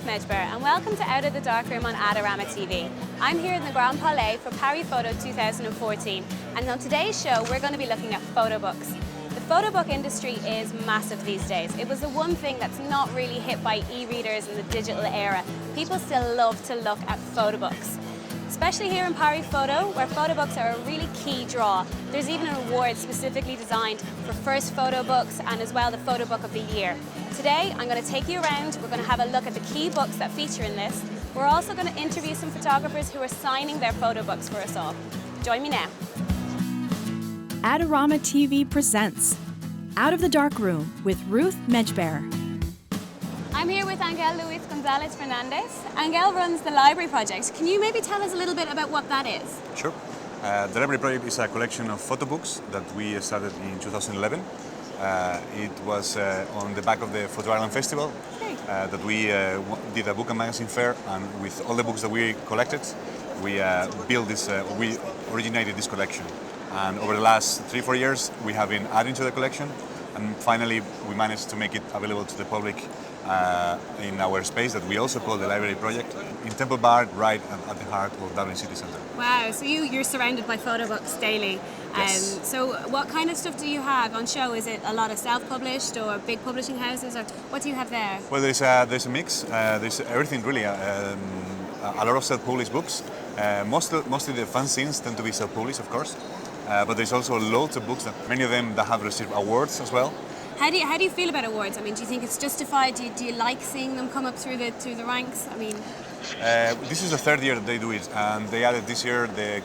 Medjber and welcome to Out of the Darkroom on AdoramaTV. I'm here in the Grand Palais for Paris Photo 2014, and on today's show we're going to be looking at photo books. The photo book industry is massive these days. It was the one thing that's not really hit by e-readers in the digital era. People still love to look at photo books. Especially here in Paris Photo, where photo books are a really key draw. There's even an award specifically designed for first photo books and as well the photo book of the year. Today, I'm going to take you around. We're going to have a look at the key books that feature in this. We're also going to interview some photographers who are signing their photo books for us all. Join me now. AdoramaTV presents Out of the Darkroom with Ruth Medjber. I'm here with Ángel González Fernandez. Ángel runs the library project. Can you maybe tell us a little bit about what that is? Sure. The library project is a collection of photo books that we started in 2011. It was on the back of the Photo Island Festival that we did a book and magazine fair, and with all the books that we collected, we built this. We originated this collection, and over the last 3-4 years, we have been adding to the collection, and finally, we managed to make it available to the public in our space that we also call the Library Project in Temple Bar, right at the heart of Dublin City Centre. Wow, so you're surrounded by photo books daily. Yes. So what kind of stuff do you have on show? Is it a lot of self-published or big publishing houses, or what do you have there? Well, there's a mix. There's everything really. A lot of self-published books. Mostly the fanzines tend to be self-published, of course. But there's also loads of books, many of them that have received awards as well. How do you feel about awards? I mean, do you think it's justified? Do you like seeing them come up through the ranks? I mean, this is the third year that they do it, and they added this year the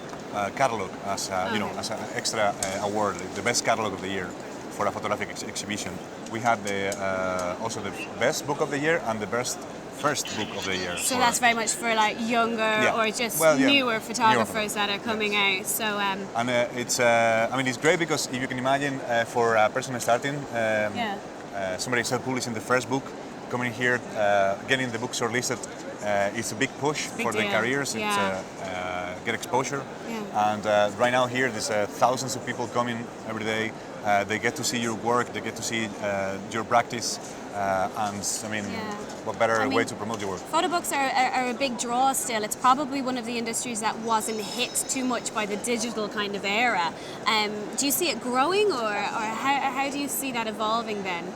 catalog as as an extra award, the best catalog of the year for a photographic exhibition. We had also the best book of the year and the best first book of the year. So that's very much for like younger or just newer photographers that are coming out. So and it's it's great because if you can imagine for a person starting, somebody self-publishing the first book, coming here, getting the book shortlisted, it's a big push for their careers. It's get exposure, and right now here there's thousands of people coming every day. They get to see your work, they get to see your practice, and what better way to promote your work? Photo books are a big draw still. It's probably one of the industries that wasn't hit too much by the digital kind of era. Do you see it growing, or how do you see that evolving then?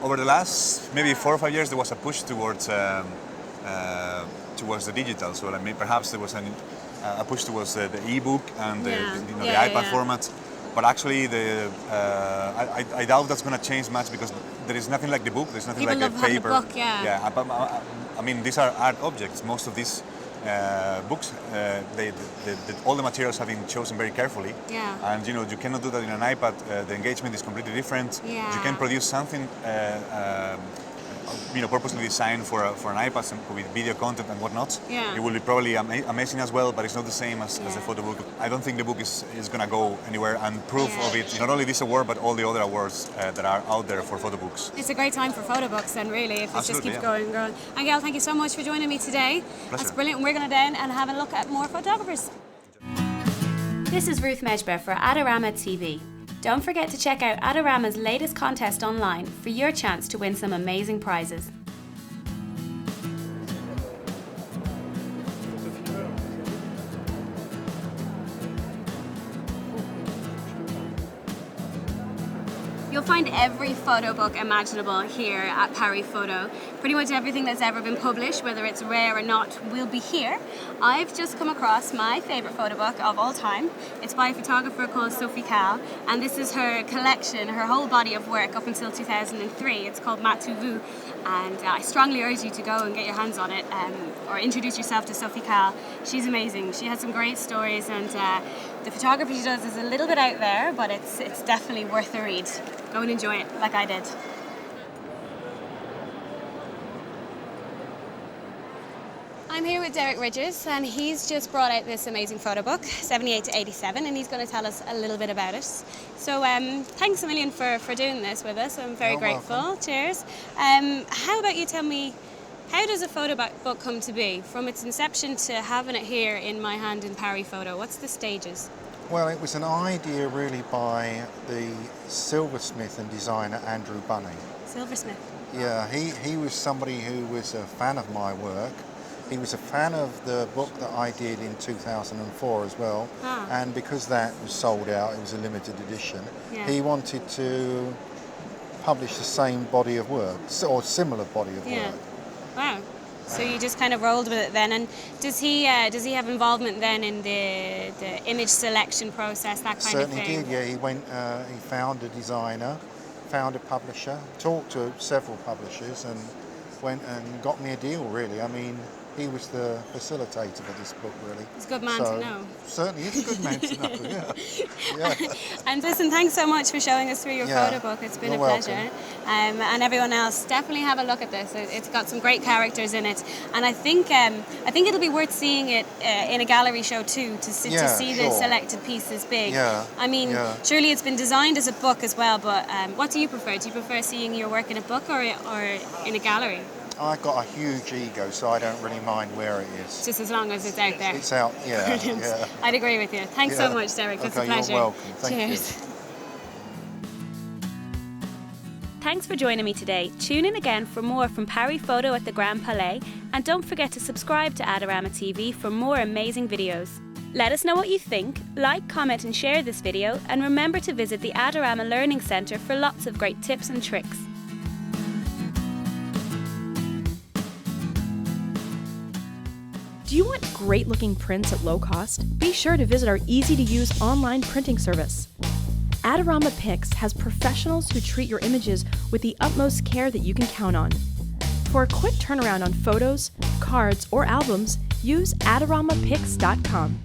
Over the last maybe 4 or 5 years, there was a push towards the digital. So perhaps there was a push towards the e-book and the iPad format. But actually, I doubt that's going to change much because there is nothing like the book. There's nothing People like love a paper. The book, I mean, these are art objects. Most of these books, all the materials have been chosen very carefully. Yeah. And you cannot do that in an iPad. The engagement is completely different. Yeah. You can produce something purposely designed for an iPad with video content and whatnot. Yeah. It will be probably amazing as well, but it's not the same as the photo book. I don't think the book is going to go anywhere, and proof of it, not only this award, but all the other awards that are out there for photo books. It's a great time for photo books then, really, if it just keeps going and growing. Ángel, thank you so much for joining me today. Pleasure. That's brilliant. We're going to down and have a look at more photographers. This is Ruth Medjber for AdoramaTV. Don't forget to check out Adorama's latest contest online for your chance to win some amazing prizes. You'll find every photo book imaginable here at Paris Photo. Pretty much everything that's ever been published, whether it's rare or not, will be here. I've just come across my favourite photo book of all time. It's by a photographer called Sophie Calle, and this is her collection, her whole body of work up until 2003. It's called adotv, and I strongly urge you to go and get your hands on it, or introduce yourself to Sophie Calle. She's amazing. She has some great stories, and the photography she does is a little bit out there, but it's definitely worth a read. Go and enjoy it like I did. I'm here with Derek Ridges, and he's just brought out this amazing photo book, 78 to 87, and he's going to tell us a little bit about it. So thanks a million for doing this with us. I'm very grateful. Welcome. Cheers. How about you tell me, how does a photo book come to be? From its inception to having it here in my hand in Paris Photo, what's the stages? Well, it was an idea really by the silversmith and designer Andrew Bunny. Silversmith. Yeah, he was somebody who was a fan of my work. He was a fan of the book that I did in 2004 as well. Ah. And because that was sold out, it was a limited edition, Yeah. he wanted to publish the same body of work, or similar body of Yeah. work. Wow. So you just kind of rolled with it then. And does he have involvement then in the image selection process, that kind Certainly of thing? did, yeah. He went, he found a designer, found a publisher, talked to several publishers, and went and got me a deal, really. I mean, he was the facilitator for this book, really. He's a good man to know. Certainly is a good man to know, yeah. Yeah. And listen, thanks so much for showing us through your Yeah. photo book. It's been You're a pleasure. welcome. And everyone else, definitely have a look at this. It's got some great characters in it, and I think it'll be worth seeing it in a gallery show too, to see the sure. selected pieces big. Yeah, I mean, yeah. surely it's been designed as a book as well. But what do you prefer? Do you prefer seeing your work in a book or in a gallery? I've got a huge ego, so I don't really mind where it is. Just as long as it's out there. It's out, yeah. Brilliant. Yeah. I'd agree with you. Thanks so Yeah. much, Derek. It's Okay, a pleasure. you're welcome. Thank you. Cheers. Thanks for joining me today. Tune in again for more from Paris Photo at the Grand Palais, and don't forget to subscribe to Adorama TV for more amazing videos. Let us know what you think, like, comment and share this video, and remember to visit the Adorama Learning Centre for lots of great tips and tricks. Do you want great looking prints at low cost? Be sure to visit our easy to use online printing service. Adorama Pix has professionals who treat your images with the utmost care that you can count on. For a quick turnaround on photos, cards, or albums, use AdoramaPix.com.